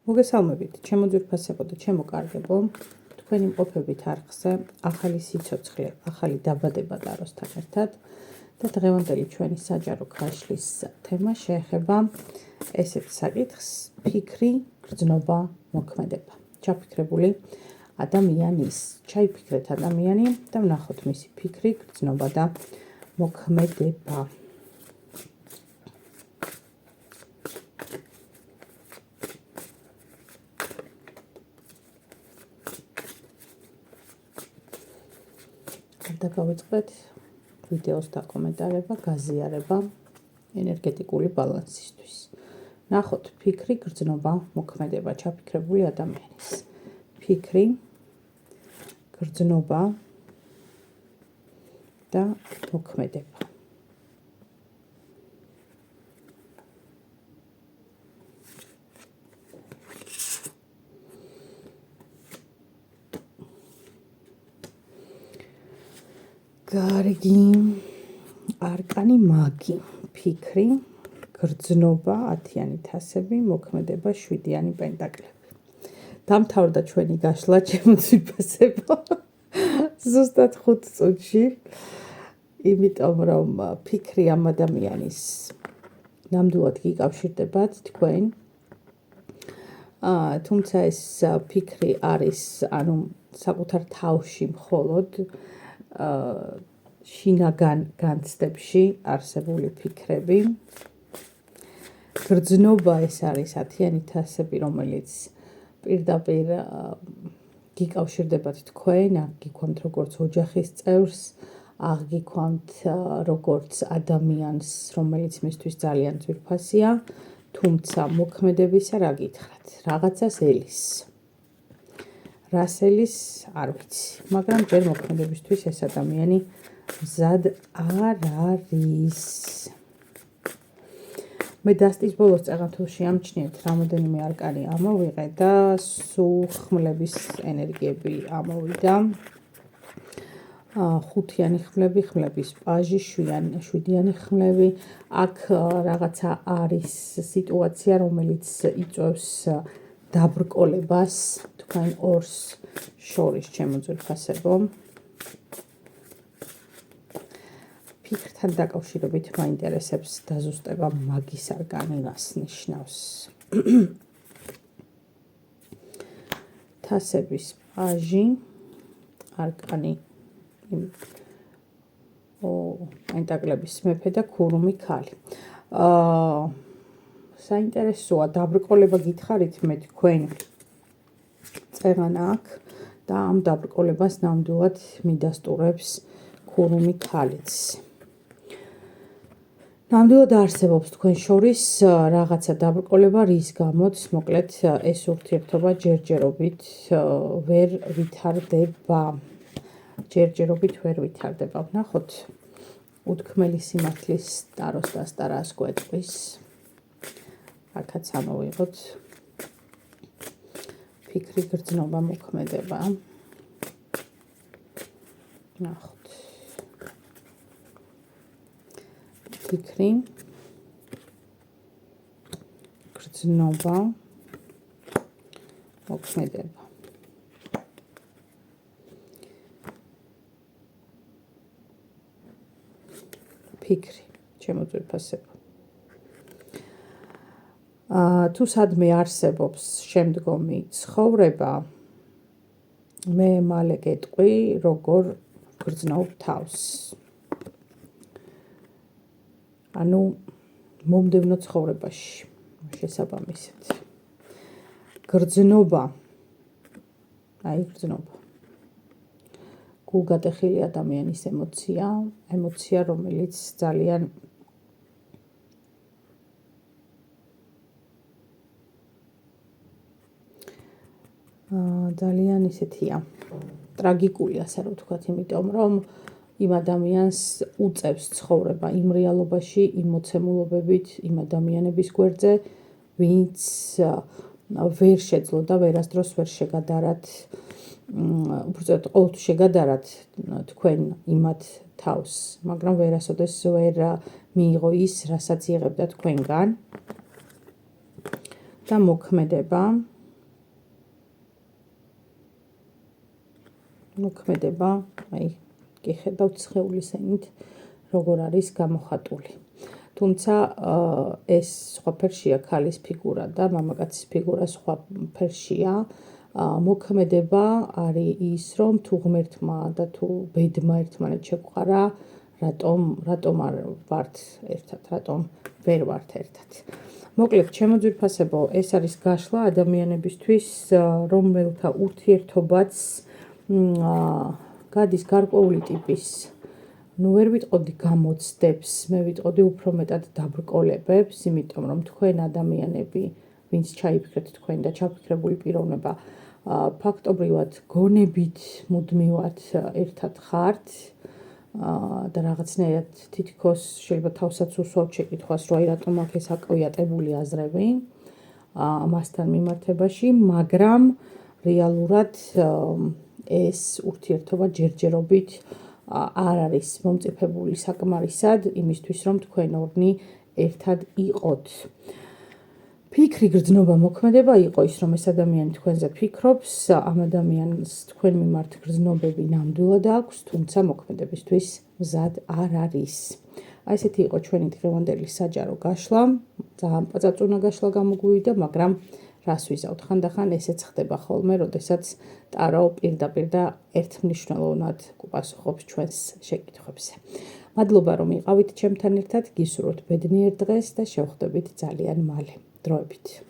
მოგესალმებით, ჩემო ძვირფასებო და ჩემო კარგებო, თქვენი მყოფებით არხზე ახალი სიცოცხლე, ახალი დაბადება დაროსთან ერთად და დღევანდელი ჩვენი საჯარო ქაშლის თემა შეეხება ესეთ საკითხს, ფიქრი, გრძნობა, მოქმედება. ჩაფიქრებული ადამიანის, ჩაიფიქრეთ ადამიანი და ვნახოთ მისი ფიქრი, გრძნობა და მოქმედება. და გავიწყდეთ ვიდეოს დაკომენტარება, გაზიარება ენერგეტიკული ბალანსისთვის. ნახოთ ფიქრი, გრძნობა, მოქმედება ჩაფიქრებული ადამიანის. ფიქრი, გრძნობა და მოქმედება. გარგი, არკანი მაგი, ფიქრი, გრძნობა, 10-იანი თასები, მოქმედება, 7-იანი პენტაკლები. დამთავრდა ჩვენი გაშლა, ჩემო ძვირფასებო. ზუსტად 5 წუთში. იმიტომ რომ ფიქრი ამ ადამიანის ნამდვილად გიკავშირდებათ თქვენ. თუმცა ეს ფიქრი არის, საკუთარ თავში მხოლოდ შინაგან განცდებში არსებული ფიქრები. გრძნობა ეს არის 10-იანი თასები, რომელიც პირდაპირ გიკავშირდებათ თქვენ, გიქვამთ როგორც ოჯახის წევრს, გიქვამთ როგორც ადამიანს, რომელიც მისთვის ძალიან ძვირფასია, თუმცა მოქმედებისა რა გითხრათ, რაღაცას ელის. რას ელის, არ ვიცი, მაგრამ ჯერ მოქმედებისთვის ეს ადამიანი მზად არ არის. მე დასტის ბოლოს წეღათულში ამჩნიეთ, რამოდენიმე არკანი ამოვიღე და სულ ხმლების ენერგიები ამოვიდა. 5-იანი ხმლები, ხმლების პაჟი, 7-იანი ხმლები. აქ რაღაცა არის სიტუაცია, რომელიც იწვევს დაბრკოლებას თქვენ ორს შორის, ჩემო ძვირფასებო. ფიქრთან დაკავშირებით მაინტერესებს დაზუსტება მაგის არკანი რას ნიშნავს. თასების პაჟი, არკანი პენტაკლების მეფე და ქურუმი ქალი. საინტერესოა, დაბრკოლება გითხარით, მე თქვენ წერანა აქ და ამ დაბრკოლებას ნამდვილად მიდასტურებს ქურუმი ქალიც. ნამდვილად არსებობს თქვენ შორის რაღაცა დაბრკოლება, რის გამოც, მოკლედ, ეს ურთიერთობა ჯერჯერობით ვერ ვითარდება. ვნახოთ უთქმელი სიმართლის ტაროს დასტარას გვეტყვის. აქაც ამოვიღოთ ფიქრი, გრძნობა, მოქმედება. ნახოთ. ფიქრი, გრძნობა, მოქმედება. ფიქრი, ჩემო ძვირფასებო. თუ სადმე არსებობს შემდგომი ცხოვრება, მე მალე გეტყვი, როგორ გრძნობ თავს. მომდევნო ცხოვრებაში, შესაბამისად. გრძნობა, გრძნობა. გულგატეხილი ადამიანის ემოცია, რომელიც ძალიან ისეთია, ტრაგიკული, ასე რომ ვთქვათ, იმიტომ რომ იმ ადამიანს უწევს ცხოვრება იმ რეალობაში, იმ მოცემულობებით, იმ ადამიანების გვერდზე, ვინც ვერ შეძლო და ვერასდროს ვერ შეგადარათ, უბრალოდ ყოველთვის შეგადარათ თქვენ იმათ თავს, მაგრამ ვერასოდეს ვერ მიიღო ის, რასაც იღებდა თქვენგან. და მოქმედება, მოქმედება, აი, გიხედავთ სხეულის ენით, როგორ არის გამოხატული. თუმცა ეს სხვა ფერშია ქალის ფიგურა და მამაკაცის ფიგურა სხვა ფერშია. მოქმედება არის ის, რომ თუ ღმერთმა და თუ ბედმა ერთმანეთს შეგვყარა, რატომ არ ვართ ერთად, რატომ ვერ ვართ ერთად. მოკლედ, ჩემო ძვირფასებო, ეს არის გაშლა ადამიანებისთვის, რომელთა ურთიერთობაც გადის გარკვეული ტიპის, ვერ ვიტყოდი გამოცდებს, მე ვიტყოდი უფრო მეტად დაბრკოლებებს, იმიტომ რომ თქვენ ადამიანები, ვინც ჩაიფიქრეთ თქვენ და ჩაფიქრებული პიროვნება, ფაქტობრივად გონებით მუდმივად ერთად ხართ და რაღაცნაირად თითქოს შეიძლება თავსაც უსვავთ შეკითხვას, რომ აი რატომ აქ ეს აკვიატებული აზრები მასთან მიმართებაში, მაგრამ რეალურად ეს ურთიერთობა ჯერჯერობით არ არის მომწიფებული საკმარისად იმისთვის, რომ თქვენ ორნი ერთად იყოთ. ფიქრი, გრძნობა, მოქმედება იყო ის, რომ ეს ადამიანი თქვენზე ფიქრობს, ამ ადამიანს თქვენ მიმართ გრძნობები ნამდვილად აქვს, თუმცა მოქმედებისთვის მზად არ არის. აი ესეთი იყო ჩვენი დღევანდელი საჯარო გაშლა, ძალიან პაწაწუნა გაშლა გამოგვივიდა, მაგრამ რას ვიზავთ, ხანდახან ესეც ხდება ხოლმე, როდესაც ტარო პირდაპირ და ერთმნიშვნელოვნად უპასუხობს ჩვენს შეკითხვებზე. მადლობა, რომ იყავით ჩემთან ერთად, გისურვებთ ბედნიერ დღეს და შევხვდებით ძალიან მალე. დროებით.